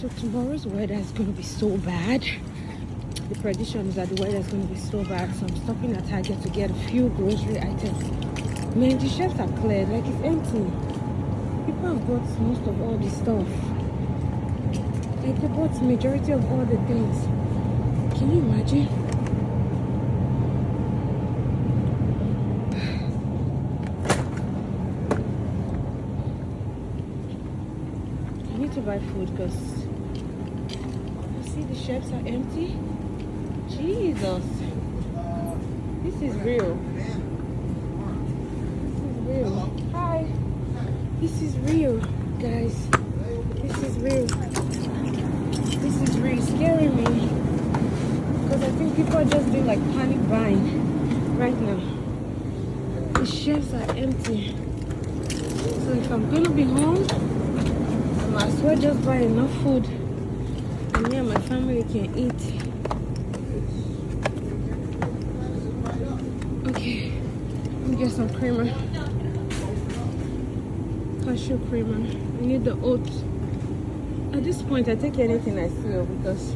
So tomorrow's weather is going to be so bad. The prediction is that the weather is going to be so bad. So I'm stopping at Target to get a few grocery items. Man, the shelves are cleared. Like, it's empty. People have bought most of all the stuff. Like, they bought the majority of all the things. Can you imagine? I need to buy food because you see the shelves are empty. Jesus, this is real. This is real. Hi. This is real, guys. This is real. This is really scaring me because I think people are just doing like panic buying right now. The shelves are empty. So if I'm gonna be home, I might as well just buy enough food and me and my family can eat. Okay, let me get some creamer. Cashew creamer. I need the oats. At this point, I take anything I feel because